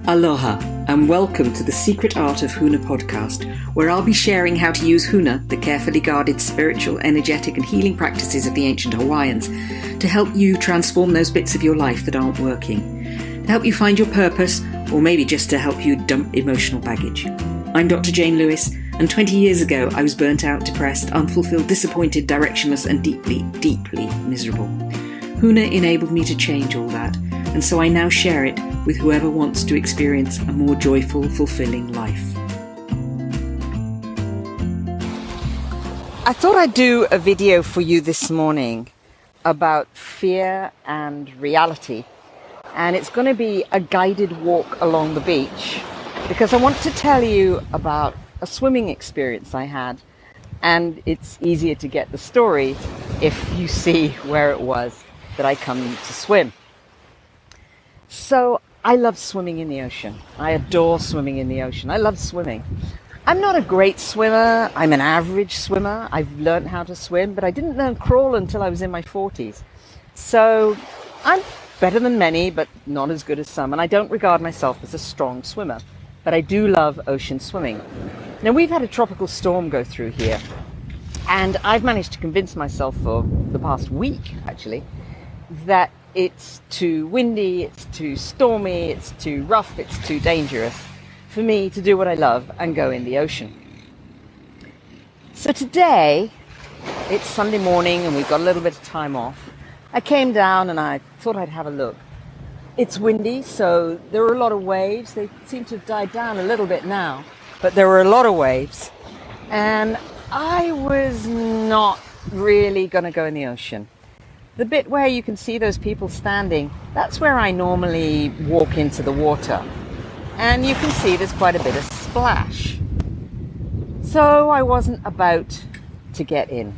Aloha and welcome to the Secret Art of Huna podcast, where I'll be sharing how to use Huna, the carefully guarded spiritual, energetic and healing practices of the ancient Hawaiians, to help you transform those bits of your life that aren't working, to help you find your purpose, or maybe just to help you dump emotional baggage. I'm Dr. Jane Lewis, and 20 years ago I was burnt out, depressed, unfulfilled, disappointed, directionless and deeply, deeply miserable. Huna enabled me to change all that, and so I now share it with whoever wants to experience a more joyful, fulfilling life. I thought I'd do a video for you this morning about fear and reality, and it's going to be a guided walk along the beach because I want to tell you about a swimming experience I had, and it's easier to get the story if you see where it was that I come to swim. So I love swimming in the ocean. I adore swimming in the ocean. I love swimming. I'm not a great swimmer. I'm an average swimmer. I've learned how to swim, but I didn't learn crawl until I was in my 40s. So I'm better than many, but not as good as some. And I don't regard myself as a strong swimmer, but I do love ocean swimming. Now, we've had a tropical storm go through here, and I've managed to convince myself for the past week, actually, that it's too windy, it's too stormy, it's too rough, it's too dangerous for me to do what I love and go in the ocean. So today, it's Sunday morning and we've got a little bit of time off. I came down and I thought I'd have a look. It's windy, so there are a lot of waves. They seem to have died down a little bit now, but there were a lot of waves. And I was not really going to go in the ocean. The bit where you can see those people standing, that's where I normally walk into the water. And you can see there's quite a bit of splash. So I wasn't about to get in.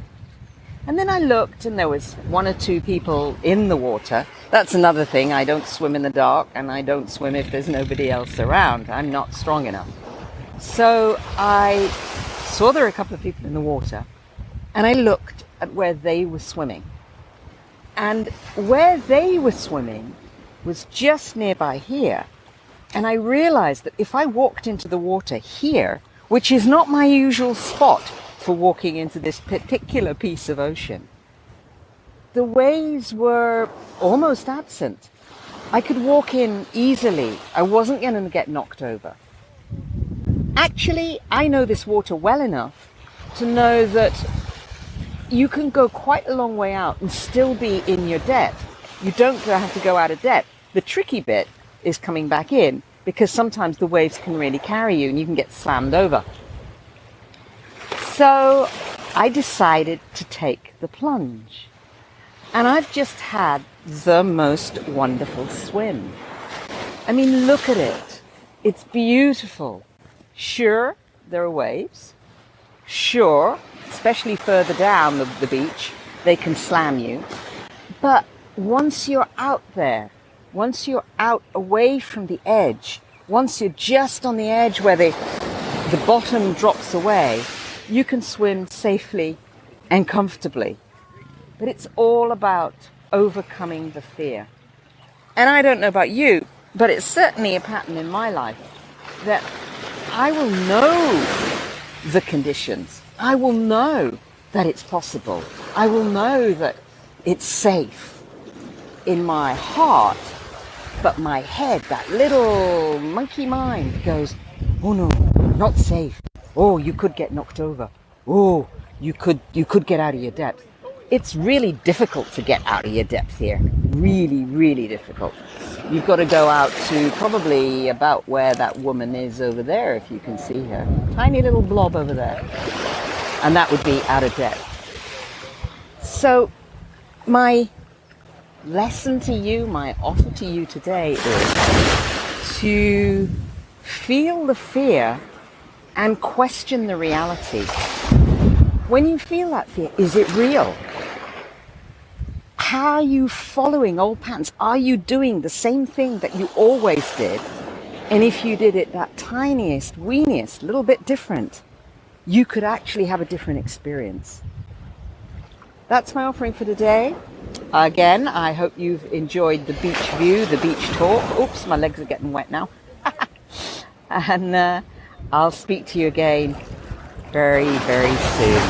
And then I looked and there was one or two people in the water. That's another thing. I don't swim in the dark and I don't swim if there's nobody else around. I'm not strong enough. So I saw there were a couple of people in the water and I looked at where they were swimming. And where they were swimming was just nearby here. And I realized that if I walked into the water here, which is not my usual spot for walking into this particular piece of ocean, the waves were almost absent. I could walk in easily. I wasn't going to get knocked over. Actually, I know this water well enough to know that you can go quite a long way out and still be in your depth. You don't have to go out of depth. The tricky bit is coming back in because sometimes the waves can really carry you and you can get slammed over. So I decided to take the plunge. And I've just had the most wonderful swim. I mean, look at it. It's beautiful. Sure, there are waves. Sure, especially further down the beach, they can slam you. But once you're out there, once you're out away from the edge, once you're just on the edge where the bottom drops away, you can swim safely and comfortably. But it's all about overcoming the fear. And I don't know about you, but it's certainly a pattern in my life that I will know the conditions. I will know that it's possible. I will know that it's safe in my heart, but my head, that little monkey mind goes, oh no, not safe. Oh, you could get knocked over. Oh, you could get out of your depth. It's really difficult to get out of your depth here. Really, really difficult. You've got to go out to probably about where that woman is over there, if you can see her. Tiny little blob over there. And that would be out of depth. So my lesson to you, my offer to you today is to feel the fear and question the reality. When you feel that fear, is it real? How are you following old patterns? Are you doing the same thing that you always did? And if you did it that tiniest, weeniest, little bit different, you could actually have a different experience. That's my offering for today. Again, I hope you've enjoyed the beach view, the beach talk. Oops, my legs are getting wet now. And I'll speak to you again very, very soon.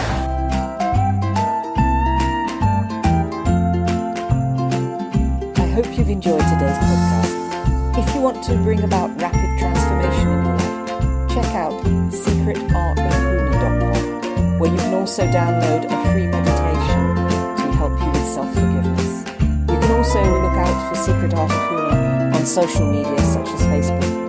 I hope you've enjoyed today's podcast. If you want to bring about rapid transformation in your life, check out secretartofhuna.com, where you can also download a free meditation to help you with self-forgiveness. You can also look out for Secret Art of Huna on social media such as Facebook.